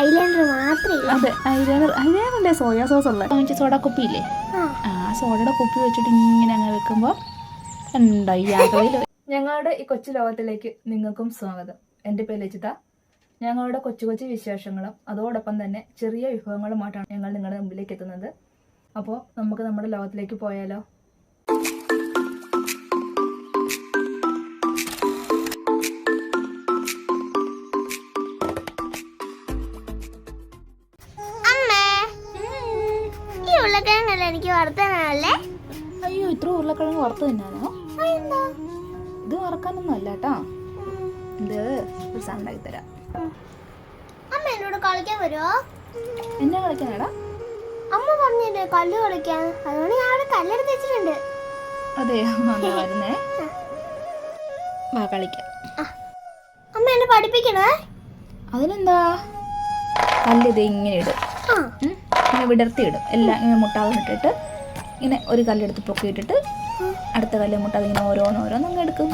Eyeliner മാത്രമേ. അതെ, ഐലൈനറിൻ്റെ soya sauce ഉള്ളത് വാങ്ങിച്ച സോഡ കുപ്പിയില്ലേ, ആ സോഡയുടെ കുപ്പി വെച്ചിട്ട് ഇങ്ങനെ അങ്ങ് വെക്കുമ്പോൾ ഉണ്ടായി ആകവയിൽ. ഞങ്ങളുടെ ഈ കൊച്ചു ലോകത്തിലേക്ക് നിങ്ങൾക്കും സ്വാഗതം. എൻ്റെ പേര് ലജിത. ഞങ്ങളുടെ കൊച്ചു കൊച്ചു വിശേഷങ്ങളും അതോടൊപ്പം തന്നെ ചെറിയ വിഭവങ്ങളുമായിട്ടാണ് ഞങ്ങൾ നിങ്ങളുടെ മുമ്പിലേക്ക് എത്തുന്നത്. അപ്പോൾ നമുക്ക് നമ്മുടെ ലോകത്തിലേക്ക് പോയാലോ? എനിക്ക് വറുത്തല്ലേ? അയ്യോ, ഇത്ര ഉരുളക്കിഴങ്ങ് വറുത്ത് തിന്നാനോ? ഇത് വറക്കാനൊന്നും അല്ല കേട്ടോ, ഇത് ഒരു സാധനം ഉണ്ടാക്കി തരാം. അമ്മ എന്നോട് കളിക്കാൻ വരുമോ? എന്നാ കളിക്കാനാടാ? അമ്മ പറഞ്ഞില്ലേ കല്ല് കളിക്കാൻ, അതുകൊണ്ട് ഞാൻ അവിടെ കല്ലെടുത്ത് വെച്ചിട്ടുണ്ട്. അതെയോ, വരുന്നേ, വാ കളിക്കാം. അമ്മ എന്നെ പഠിപ്പിക്കണേ. അതിനെന്താ, കല്ല് ഇത് ഇങ്ങനെ ഇടും, ഇങ്ങനെ വിടർത്തി ഇടും, എല്ലാം ഇങ്ങനെ മുട്ടാതെ ഇട്ടിട്ട് ഇങ്ങനെ ഒരു കല്ലെടുത്ത് പൊക്കിയിട്ടിട്ട് അടുത്ത കല്ല് മുട്ടാതെ ഇങ്ങനെ ഓരോന്നോരോന്നങ്ങ് എടുക്കും.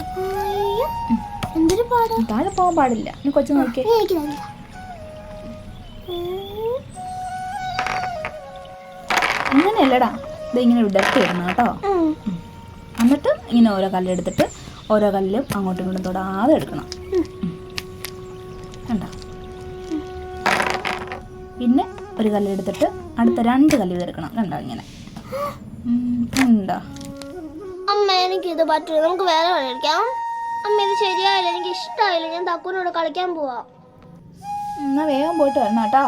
താഴെ പോകാൻ പാടില്ല. ഇനി കൊച്ചു നോക്കിയേ, അങ്ങനെയല്ലടാ, ഇത് ഇങ്ങനെ വിടർത്തി ഇടണം കേട്ടോ. എന്നിട്ട് ഇങ്ങനെ ഓരോ കല്ലെടുത്തിട്ട് ഓരോ കല്ലും അങ്ങോട്ടും ഇങ്ങോട്ടും തൊടാതെ എടുക്കണം. കണ്ടോ? പിന്നെ ഒരു കല്ലെടുത്തിട്ട് അടുത്ത രണ്ട് കല്ല് എടുക്കണം. കണ്ടോ? ഇങ്ങനെ കണ്ടോ? അമ്മ എനിക്കിത് പറ്റില്ല, നമുക്ക് വേറെ കളിക്കാം. അമ്മ ഇത് ശരിയായില്ല, എനിക്ക് ഇഷ്ടമായില്ല, ഞാൻ തക്കുനോട് കളിക്കാൻ പോവാം. എന്നാ വേഗം പോയിട്ട് വരണം കേട്ടോ.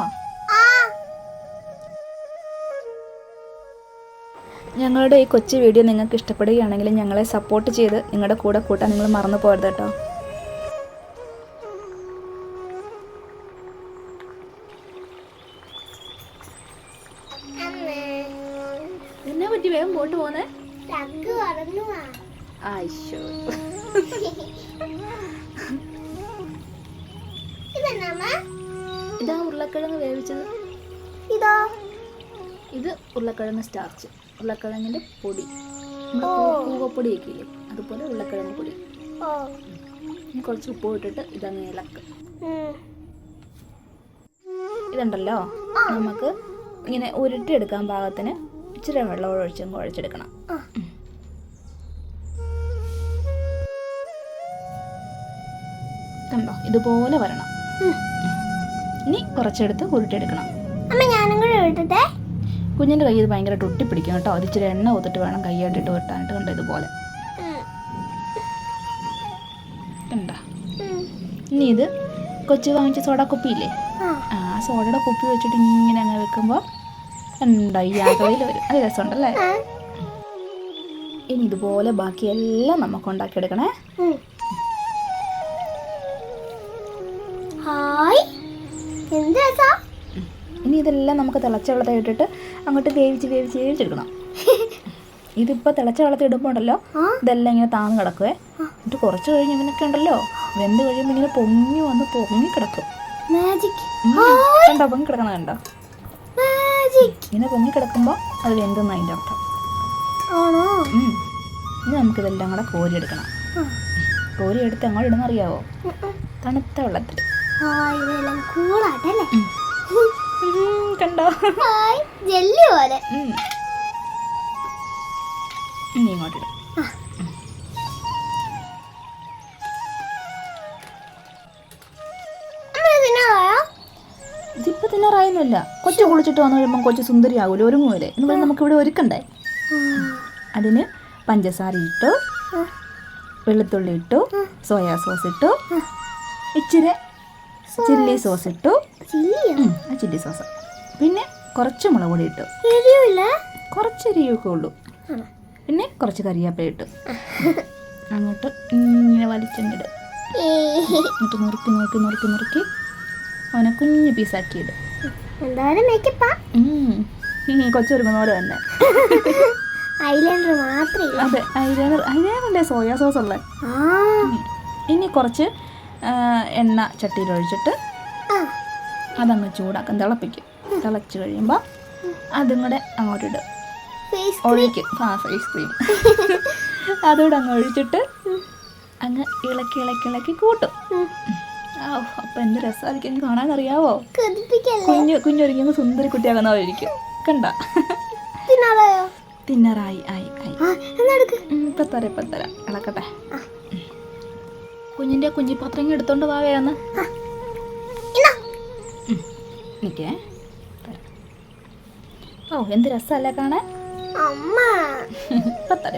ഞങ്ങളുടെ ഈ കൊച്ചു വീഡിയോ നിങ്ങൾക്ക് ഇഷ്ടപ്പെടുകയാണെങ്കിൽ ഞങ്ങളെ സപ്പോർട്ട് ചെയ്ത് നിങ്ങളുടെ കൂടെ കൂട്ടാൻ നിങ്ങൾ മറന്നു പോകരുത് കേട്ടോ. എന്നാ പറ്റി വേഗം പോയിട്ട് പോന്നേ? ഇതാ ഉരുളക്കിഴങ്ങ് വേവിച്ചത്. ഇത് ഉരുളക്കിഴങ്ങ് സ്റ്റാർച്ച്, ഉരുളക്കിഴങ്ങിന്റെ പൊടി, കൂവപ്പൊടി ഒക്കെയില്ലേ, അതുപോലെ ഉരുളക്കിഴങ്ങ് പൊടി. ഇനി കുറച്ച് ഉപ്പ് ഇട്ടിട്ട് ഇതങ്ങ് ഇളക്ക്. ഇതുണ്ടല്ലോ, നമുക്ക് ഇങ്ങനെ ഉരുട്ടിയെടുക്കാൻ പാകത്തിന് ഇച്ചിരി വെള്ളം ഒഴിച്ചങ്ങ് കുഴച്ചെടുക്കണം. കണ്ടോ? ഇതുപോലെ വരണം. ഇനി കുറച്ചെടുത്ത് ഉരുട്ടിയെടുക്കണം. കുഞ്ഞിൻ്റെ കൈ ഇത് ഭയങ്കരമായിട്ട് ഒട്ടിപ്പിടിക്കും കേട്ടോ. അത് ഇച്ചിരി എണ്ണ ഊത്തിട്ട് വേണം കൈയായിട്ടിട്ട് വെട്ടാനായിട്ട്. കണ്ടോ? ഇതുപോലെ കണ്ടോ? ഇനി ഇത് കൊച്ചു വാങ്ങിച്ച സോഡ കുപ്പിയില്ലേ, ആ സോഡയുടെ കുപ്പി വെച്ചിട്ട് ഇങ്ങനെ അങ്ങ് വെക്കുമ്പോൾ ഉണ്ടായി ആകവയിൽ വരും. അത് രസമുണ്ടല്ലേ? ഇനി ഇതുപോലെ ബാക്കിയെല്ലാം നമുക്ക് ഉണ്ടാക്കിയെടുക്കണേ. ഇനി ഇതെല്ലാം നമുക്ക് തിളച്ച വെള്ളത്തിൽ ഇട്ടിട്ട് അങ്ങോട്ട് വേവിച്ചെടുക്കണം. ഇതിപ്പോൾ തിളച്ച വെള്ളത്തിൽ ഇടുമ്പോൾ ഉണ്ടല്ലോ, ഇതെല്ലാം ഇങ്ങനെ താന്ന് കിടക്കുവേ. എന്നിട്ട് കുറച്ച് കഴിഞ്ഞ് ഇങ്ങനെയൊക്കെ ഉണ്ടല്ലോ, വെന്ത് കഴിയുമ്പോൾ ഇങ്ങനെ പൊങ്ങി കിടക്കും. കണ്ടോ? പൊങ്ങി കിടക്കണ കണ്ടോ? ഇങ്ങനെ പൊങ്ങി കിടക്കുമ്പോൾ അത് വെന്തെന്ന് അതിൻ്റെ അർത്ഥം. ഇനി നമുക്കിതെല്ലാം കൂടെ കോരിയെടുക്കണം. കോരിയെടുത്ത് അങ്ങോട്ട് ഇടുന്ന അറിയാവോ? തണുത്ത വെള്ളത്തിൽ. കണ്ടോ? ജെല്ലി പോലെ. ഇനി ഇങ്ങോട്ടിടും. ഇതിപ്പോൾ തിന്നാറായൊന്നുമില്ല. കൊച്ചു കുളിച്ചിട്ട് വന്നു കഴിയുമ്പോൾ കൊച്ചു സുന്ദരി ആകൂല, ഒരുങ്ങൂലേ എന്ന് പറഞ്ഞാൽ നമുക്കിവിടെ ഒരുക്കണ്ടേ. അതിന് പഞ്ചസാര ഇട്ടു, വെളുത്തുള്ളി ഇട്ടു, സോയാ സോസ് ഇട്ടു, ഇച്ചിരി ചില്ലി സോസ് ഇട്ടു, ചില്ലി സോസ്, പിന്നെ കുറച്ച് മുളക് പൊടി ഇട്ടു, കുറച്ച് എരിയൊക്കെ ഉള്ളൂ, പിന്നെ കുറച്ച് കറിവേപ്പില ഇട്ടു. അങ്ങോട്ട് ഇങ്ങനെ വലിച്ചെങ്കിട്, എന്നിട്ട് നുറുക്കി അവനെ കുഞ്ഞു പീസാക്കിയിടും. കൊച്ചൊരുങ്ങുന്ന പോലെ തന്നെ. അതെ, ഐലൈനറിൻ്റെ സോയാ സോസ് ഉള്ളത്. ഇനി കുറച്ച് എണ്ണ ചട്ടിയിൽ ഒഴിച്ചിട്ട് അതങ്ങ് ചൂടാക്കാൻ തിളപ്പിക്കും. തിളച്ച് കഴിയുമ്പോൾ അതും കൂടെ അങ്ങോട്ടിടും, ഒഴിക്കും. ഫേസ് ക്രീം അതുകൂടെ അങ്ങ് ഒഴിച്ചിട്ട് അങ്ങ് ഇളക്കി കൂട്ടും. അപ്പം എന്ത് രസമായിരിക്കും കാണാൻ, അറിയാവോ? കൊതിപ്പിക്കല്ലേ? കുഞ്ഞൊരുങ്ങി സുന്ദരി കുട്ടിയാകുന്നവരായിരിക്കും. കണ്ട തിന്നാറായോ? തിന്നറായി ആയി ആയി. എന്നെടുക്ക്. ഇപ്പം തരാം ഇളക്കട്ടെ. കുഞ്ഞിൻ്റെ കുഞ്ഞിപ്പാത്രം എടുത്തോണ്ട് വാ വേഗം. നിൽക്കേ. ഓ എന്ത് രസമല്ലേ കാണാൻ. അമ്മ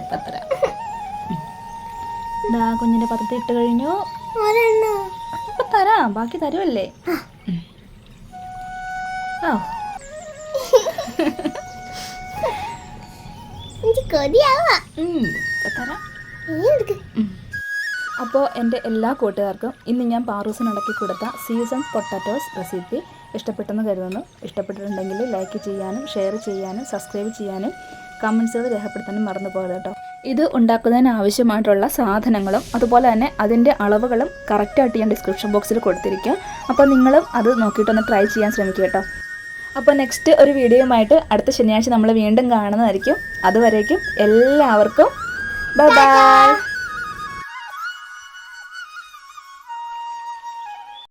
ഇപ്പം തരാം. ഇതാ കുഞ്ഞിൻ്റെ പാത്രത്തിൽ ഇട്ട് കഴിഞ്ഞു. ഇപ്പം തരാം, ബാക്കി തരുമല്ലേ. ഓ തരാം. അപ്പോൾ എൻ്റെ എല്ലാ കൂട്ടുകാർക്കും ഇന്ന് ഞാൻ പാറൂസിനുണ്ടാക്കി കൊടുത്ത സീസൺ പൊട്ടാറ്റോസ് റെസിപ്പി ഇഷ്ടപ്പെട്ടെന്ന് കരുതുന്നു. ഇഷ്ടപ്പെട്ടിട്ടുണ്ടെങ്കിൽ ലൈക്ക് ചെയ്യാനും ഷെയർ ചെയ്യാനും സബ്സ്ക്രൈബ് ചെയ്യാനും കമൻസുകൾ രേഖപ്പെടുത്താനും മറന്നു പോകരുത് കേട്ടോ. ഇത് ഉണ്ടാക്കുന്നതിന് ആവശ്യമായിട്ടുള്ള സാധനങ്ങളും അതുപോലെ തന്നെ അതിൻ്റെ അളവുകളും കറക്റ്റായിട്ട് ഞാൻ ഡിസ്ക്രിപ്ഷൻ ബോക്സിൽ കൊടുത്തിരിക്കും. അപ്പോൾ നിങ്ങളും അത് നോക്കിയിട്ടൊന്ന് ട്രൈ ചെയ്യാൻ ശ്രമിക്കുക കേട്ടോ. അപ്പോൾ നെക്സ്റ്റ് ഒരു വീഡിയോയുമായിട്ട് അടുത്ത ശനിയാഴ്ച നമ്മൾ വീണ്ടും കാണുന്നതായിരിക്കും. അതുവരേക്കും എല്ലാവർക്കും ബൈ.